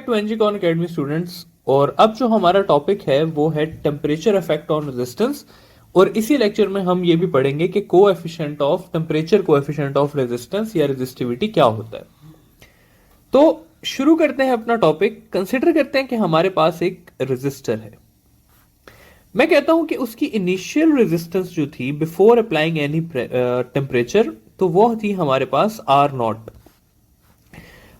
To एनजीकॉन academy students. और अब जो हमारा टॉपिक है वो है टेम्परेचर इफेक्ट ऑन रेजिस्टेंस। और इसी लेक्चर में हम ये भी पढ़ेंगे कि coefficient of temperature coefficient of resistance या रेजिस्टिविटी क्या होता है। तो शुरू करते हैं अपना टॉपिक। कंसिडर करते हैं कि हमारे पास एक रेजिस्टर है। मैं कहता हूं कि उसकी इनिशियल रेजिस्टेंस जो थी बिफोर अप्लाइंग एनी टेम्परेचर, तो वो थी हमारे पास आर नॉट।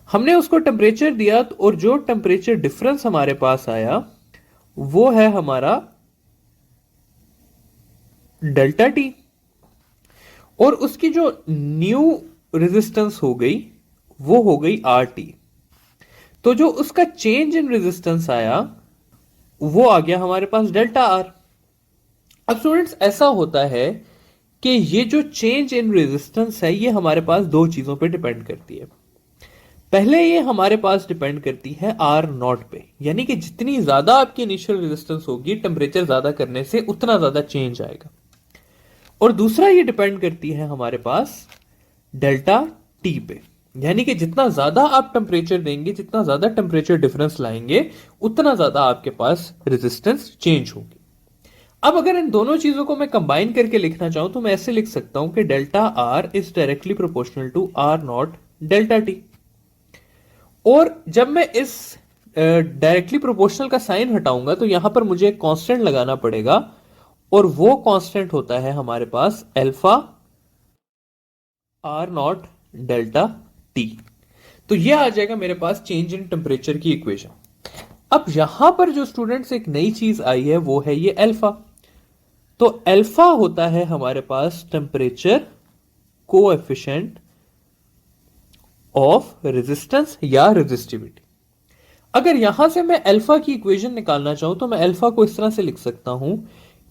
हमने उसको टेम्परेचर दिया और जो टेम्परेचर डिफरेंस हमारे पास आया वो है हमारा डेल्टा टी। और उसकी जो न्यू रेजिस्टेंस हो गई वो हो गई आर टी। तो जो उसका चेंज इन रेजिस्टेंस आया वो आ गया हमारे पास डेल्टा आर। अब स्टूडेंट्स ऐसा होता है कि ये जो चेंज इन रेजिस्टेंस है ये हमारे पास दो चीजों पे डिपेंड करती है। पहले ये हमारे पास डिपेंड करती है आर नॉट पे, यानी कि जितनी ज्यादा आपकी इनिशियल रेजिस्टेंस होगी टेम्परेचर ज्यादा करने से उतना ज्यादा चेंज आएगा। और दूसरा ये डिपेंड करती है हमारे पास डेल्टा टी पे, यानी कि जितना ज्यादा आप टेम्परेचर देंगे, जितना ज्यादा टेम्परेचर डिफरेंस लाएंगे, उतना ज्यादा आपके पास रेजिस्टेंस चेंज होगी। अब अगर इन दोनों चीजों को मैं कंबाइन करके लिखना चाहूं तो मैं ऐसे लिख सकता हूं कि delta R is directly proportional to R naught delta T. और जब मैं इस डायरेक्टली प्रोपोर्शनल का साइन हटाऊंगा तो यहां पर मुझे एक कांस्टेंट लगाना पड़ेगा, और वो कांस्टेंट होता है हमारे पास alpha R naught delta T. तो ये आ जाएगा मेरे पास चेंज इन टेम्परेचर की इक्वेशन। अब यहां पर जो स्टूडेंट्स एक नई चीज आई है वो है ये अल्फा। तो अल्फा होता है हमारे पास टेम्परेचर कोएफिशिएंट ऑफ रेजिस्टेंस या रेजिस्टिविटी। अगर यहां से मैं अल्फा की इक्वेशन निकालना चाहूं तो मैं अल्फा को इस तरह से लिख सकता हूं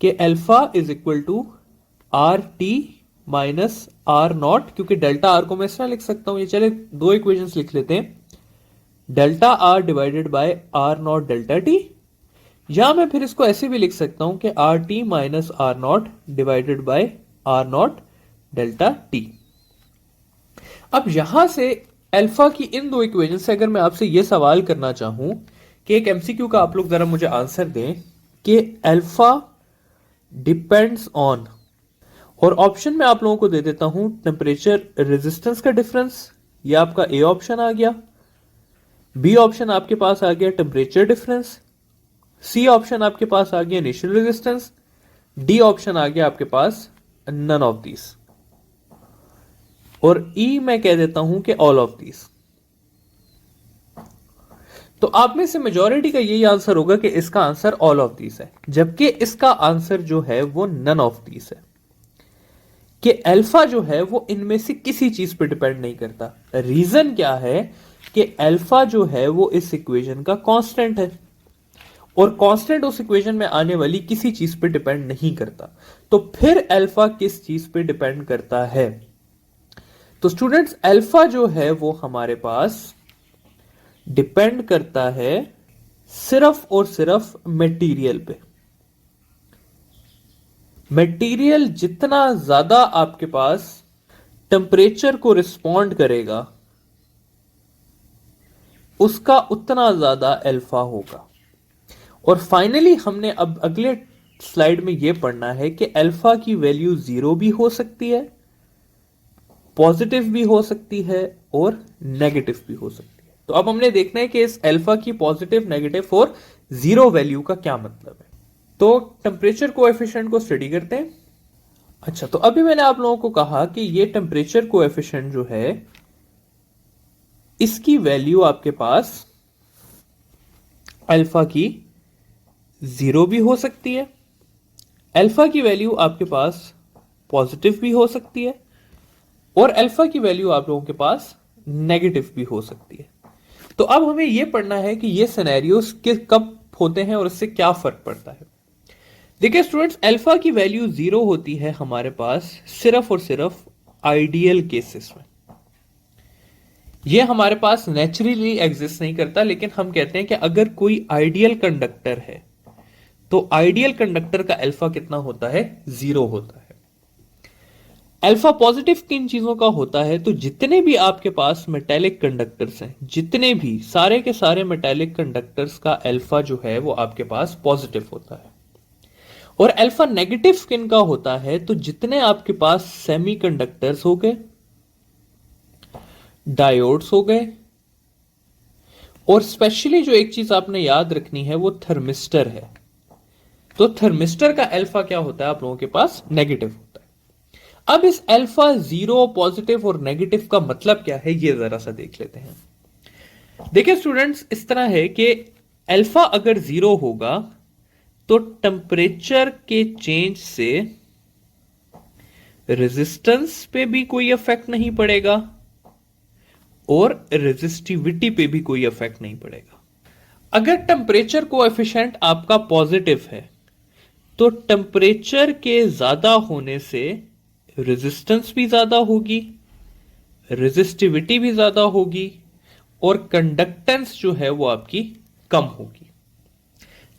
कि alpha is equal to R T minus R naught, क्योंकि डेल्टा आर को मैं इस तरह लिख सकता हूं। ये चले दो इक्वेशंस लिख लेते हैं, delta R divided by R naught delta T, या मैं फिर इसको ऐसे भी लिख सकता हूं कि R T minus R naught divided by R naught delta T. अब यहां से अल्फा की इन दो इक्वेशन से अगर मैं आपसे यह सवाल करना चाहूं कि एक एमसीक्यू का आप लोग जरा मुझे आंसर दें कि अल्फा डिपेंड्स ऑन, और ऑप्शन में आप लोगों को दे देता हूं टेम्परेचर रेजिस्टेंस का डिफरेंस, ये आपका ए ऑप्शन आ गया। बी ऑप्शन आपके पास आ गया टेम्परेचर डिफरेंस। सी ऑप्शन आपके पास आ गया इनिशियल रेजिस्टेंस। डी ऑप्शन आ गया आपके पास नन ऑफ दीज। और ई मैं कह देता हूं कि ऑल ऑफ दीज। तो आप में से मेजॉरिटी का यही आंसर होगा कि इसका आंसर ऑल ऑफ दीज है, जबकि इसका आंसर जो है वो नन ऑफ दीज है। कि अल्फा जो है वो इनमें से किसी चीज पर डिपेंड नहीं करता। रीजन क्या है कि अल्फा जो है वो इस इक्वेशन का कांस्टेंट है, और कांस्टेंट उस इक्वेशन में आने वाली किसी चीज पर डिपेंड नहीं करता। तो फिर अल्फा किस चीज पे डिपेंड करता है? तो स्टूडेंट्स अल्फा जो है वो हमारे पास डिपेंड करता है सिर्फ और सिर्फ मटेरियल पे। मटेरियल जितना ज्यादा आपके पास टेम्परेचर को रिस्पॉन्ड करेगा उसका उतना ज्यादा अल्फा होगा। और फाइनली हमने अब अगले स्लाइड में यह पढ़ना है कि अल्फा की वैल्यू 0 भी हो सकती है, पॉजिटिव भी हो सकती है, और नेगेटिव भी हो सकती है। तो अब हमने देखना है कि इस अल्फा की पॉजिटिव, नेगेटिव और 0 वैल्यू का क्या मतलब है। तो टेम्परेचर कोएफिशिएंट को स्टडी करते हैं। अच्छा, तो अभी मैंने आप लोगों को कहा कि ये टेम्परेचर कोएफिशिएंट जो है इसकी वैल्यू आपके पास अल्फा की 0 भी हो सकती है, अल्फा की वैल्यू आपके पास पॉजिटिव भी हो सकती है, और अल्फा की वैल्यू आप लोगों के पास नेगेटिव भी हो सकती है। तो अब हमें यह पढ़ना है कि ये सिनेरियोस कब होते हैं और इससे क्या फर्क पड़ता है। देखिए स्टूडेंट्स, अल्फा की वैल्यू 0 होती है हमारे पास सिर्फ और सिर्फ आइडियल केसेस में। यह हमारे पास नेचुरली एग्जिस्ट नहीं करता, लेकिन हम कहते हैं कि अगर कोई आइडियल कंडक्टर है तो आइडियल कंडक्टर का अल्फा कितना होता है? 0 होता है। अल्फा पॉजिटिव किन चीजों का होता है? तो जितने भी आपके पास मेटेलिक कंडक्टर्स हैं, जितने भी सारे के सारे मेटेलिक कंडक्टर्स का अल्फा जो है वो आपके पास पॉजिटिव होता है। और अल्फा नेगेटिव किन का होता है? तो जितने आपके पास सेमीकंडक्टर्स हो गए, डायोड्स हो गए, और स्पेशली जो एक चीज आपने याद रखनी है वो थर्मिस्टर है। तो थर्मिस्टर का अल्फा क्या होता है आप लोगों के पास? नेगेटिव होता है। अब इस अल्फा जीरो, पॉजिटिव और नेगेटिव का मतलब क्या है ये जरा सा देख लेते हैं। देखिए स्टूडेंट्स, इस तरह है कि अल्फा अगर जीरो होगा तो टेम्परेचर के चेंज से रेजिस्टेंस पे भी कोई इफेक्ट नहीं पड़ेगा और रेजिस्टिविटी पे भी कोई इफेक्ट नहीं पड़ेगा। अगर टेम्परेचर कोएफिशिएंट आपका पॉजिटिव है तो टेम्परेचर के ज्यादा होने से रेजिस्टेंस भी ज्यादा होगी, रेजिस्टिविटी भी ज्यादा होगी और कंडक्टेंस जो है वो आपकी कम होगी।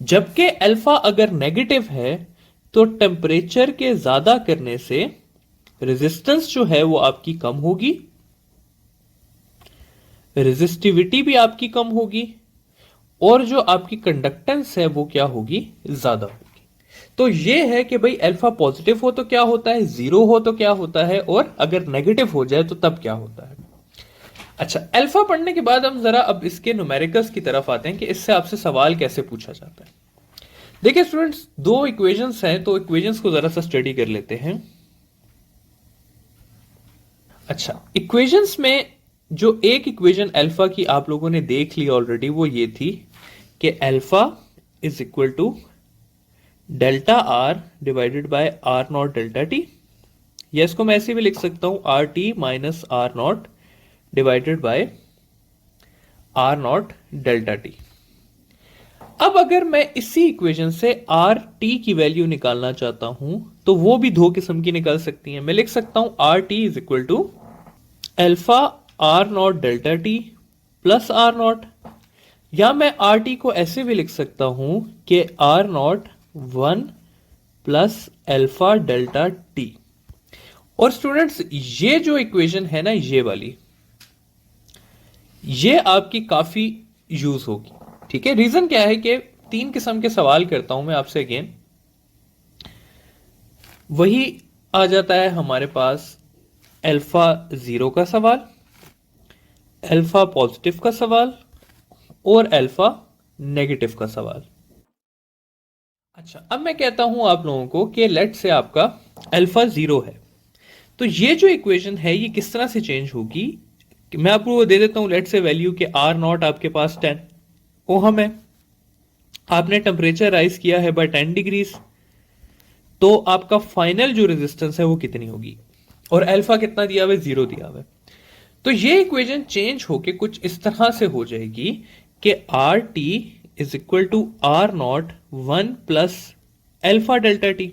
जबकि अल्फा अगर नेगेटिव है तो टेम्परेचर के ज्यादा करने से रेजिस्टेंस जो है वो आपकी कम होगी, रेजिस्टिविटी भी आपकी कम होगी और जो आपकी कंडक्टेंस है वो क्या होगी? ज्यादा होगी। तो ये है कि भाई अल्फा पॉजिटिव हो तो क्या होता है, जीरो हो तो क्या होता है, और अगर नेगेटिव हो जाए तो तब क्या होता है। अच्छा, अल्फा पढ़ने के बाद हम जरा अब इसके न्यूमेरिकल्स की तरफ आते हैं कि इससे आपसे सवाल कैसे पूछा जाता है। देखिए स्टूडेंट्स, दो इक्वेशंस हैं तो इक्वेशंस को जरा सा स्टडी कर लेते हैं। अच्छा, इक्वेशंस में जो एक इक्वेशन अल्फा की आप लोगों ने देख ली ऑलरेडी, वो ये थी कि alpha is equal to delta R divided by R naught delta T, या इसको मैं ऐसे भी लिख सकता हूं R T minus R naught divided by R naught delta T. अब अगर मैं इसी इक्वेशन से आर टी की वैल्यू निकालना चाहता हूं तो वो भी दो किस्म की निकल सकती है। मैं लिख सकता हूं R T is equal to alpha R naught delta T plus R naught, या मैं आर टी को ऐसे भी लिख सकता हूं कि R naught 1 plus alpha delta T. और स्टूडेंट्स, ये जो इक्वेशन है ना, ये वाली, ये आपकी काफी यूज होगी। ठीक है, रीजन क्या है कि तीन किस्म के सवाल करता हूं मैं आपसे अगेन, वही आ जाता है हमारे पास अल्फा जीरो का सवाल, अल्फा पॉजिटिव का सवाल और अल्फा नेगेटिव का सवाल। अच्छा, अब मैं कहता हूं आप लोगों को कि लेट से आपका अल्फा जीरो है, तो ये जो इक्वेशन है ये किस तरह से चेंज होगी कि मैं आपको दे देता हूं लेट से वैल्यू के आर नॉट आपके पास 10 ओहम है, आपने टेम्परेचर राइज किया है बाय 10 डिग्रीज, तो आपका फाइनल जो रेजिस्टेंस है वो कितनी होगी, और अल्फा कितना दिया हुआ है? जीरो दिया हुआ है। तो ये इक्वेशन चेंज होके कुछ इस तरह से हो जाएगी कि R T is equal to R naught 1 plus alpha delta T.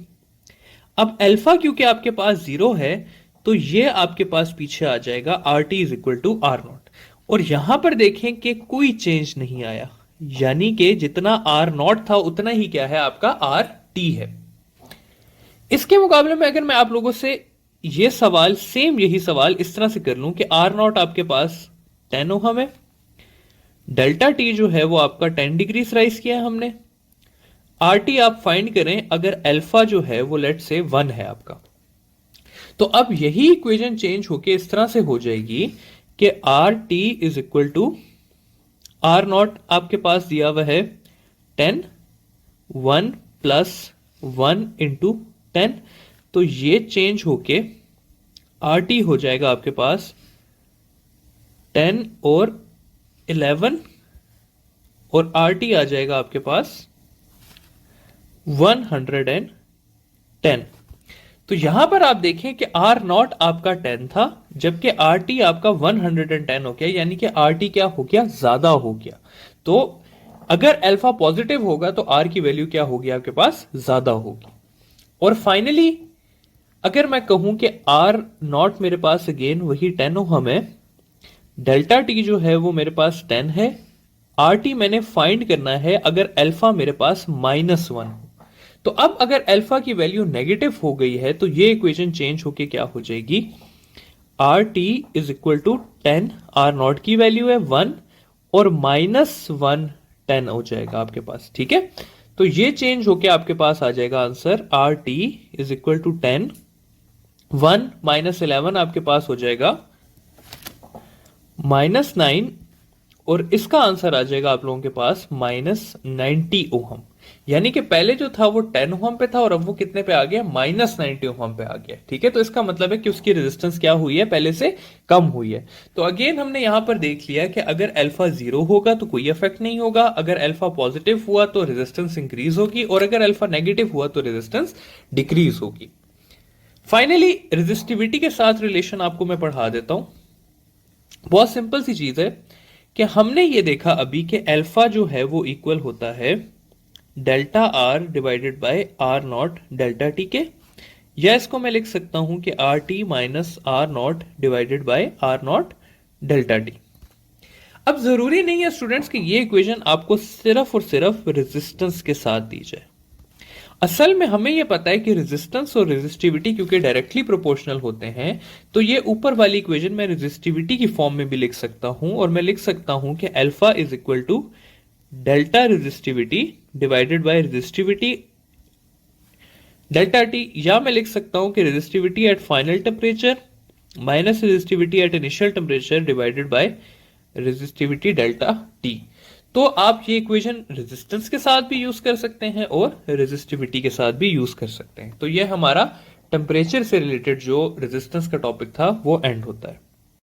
अब अल्फा क्योंकि आपके पास जीरो है तो ये आपके पास पीछे आ जाएगा R T is equal to R naught, और यहां पर देखें कि कोई चेंज नहीं आया, यानी कि जितना आर नॉट था उतना ही क्या है आपका आर टी है। इसके मुकाबले में अगर मैं आप लोगों से ये सवाल, सेम यही सवाल इस तरह से कर लूं कि आर नॉट आपके पास 10 ओहम है, डेल्टा टी जो है वो आपका 10 डिग्री राइज किया है हमने, आर टी आप फाइंड करें अगर अल्फा जो है वो लेट से 1 है आपका, तो अब यही इक्वेशन चेंज होके इस तरह से हो जाएगी कि R T is equal to R naught आपके पास दिया हुआ है 10, 1 प्लस 1 इंटू 10, तो ये चेंज होके आर टी हो जाएगा आपके पास 10 और 11, और आर टी आ जाएगा आपके पास 110। तो यहां पर आप देखें कि आर नॉट आपका 10 था जबकि आर टी आपका 110 हो गया, यानी कि आर टी क्या हो गया? ज्यादा हो गया। तो अगर अल्फा पॉजिटिव होगा तो आर की वैल्यू क्या होगी आपके पास? ज्यादा होगी। और फाइनली अगर मैं कहूं कि आर नॉट मेरे पास अगेन वही 10 ओहम है, डेल्टा टी जो है वो मेरे पास 10 है, आर टी मैंने फाइंड करना है अगर अल्फा मेरे पास -1 हो, तो अब अगर अल्फा की वैल्यू नेगेटिव हो गई है तो ये इक्वेशन चेंज होके क्या हो जाएगी, R T is equal to 10, R naught की वैल्यू है 1 और -1 10 हो जाएगा आपके पास। ठीक है, तो ये चेंज होके आपके पास आ जाएगा answer R T is equal to 10, 1 -11 आपके पास हो जाएगा -9 और इसका आंसर आ जाएगा आप लोगों के पास -90 ओहम। यानी कि पहले जो था वो 10 ओहम पे था और अब वो कितने पे आ गया, -90 ओहम पे आ गया। ठीक है, तो इसका मतलब है कि उसकी रेजिस्टेंस क्या हुई है, पहले से कम हुई है। तो अगेन हमने यहां पर देख लिया कि अगर अल्फा 0 होगा तो कोई इफेक्ट नहीं होगा, अगर अल्फा पॉजिटिव हुआ तो रेजिस्टेंस इंक्रीज होगी और अगर अल्फा नेगेटिव हुआ तो रेजिस्टेंस डिक्रीज होगी। फाइनली रेजिस्टिविटी के साथ रिलेशन आपको मैं पढ़ा देता हूं। बहुत सिंपल सी चीज है कि हमने ये देखा अभी कि अल्फा जो है वो इक्वल होता है delta R divided by R naught delta T के, या इसको मैं लिख सकता हूं कि R T minus R naught divided by R naught delta T. अब जरूरी नहीं है स्टूडेंट्स कि ये इक्वेशन आपको सिर्फ और सिर्फ रेजिस्टेंस के साथ दी जाए। असल में हमें यह पता है कि रेजिस्टेंस और रेजिस्टिविटी क्योंकि डायरेक्टली प्रोपोर्शनल होते हैं, तो ये ऊपर वाली इक्वेशन मैं रेजिस्टिविटी की फॉर्म में भी लिख सकता हूं और मैं लिख सकता हूं कि alpha is equal to delta resistivity divided by resistivity delta T, या मैं लिख सकता हूं कि resistivity at final temperature minus resistivity at initial temperature divided by resistivity delta T. तो आप ये इक्वेशन रेजिस्टेंस के साथ भी यूज कर सकते हैं और रेजिस्टिविटी के साथ भी यूज कर सकते हैं। तो ये हमारा टेम्परेचर से रिलेटेड जो रेजिस्टेंस का टॉपिक था वो एंड होता है।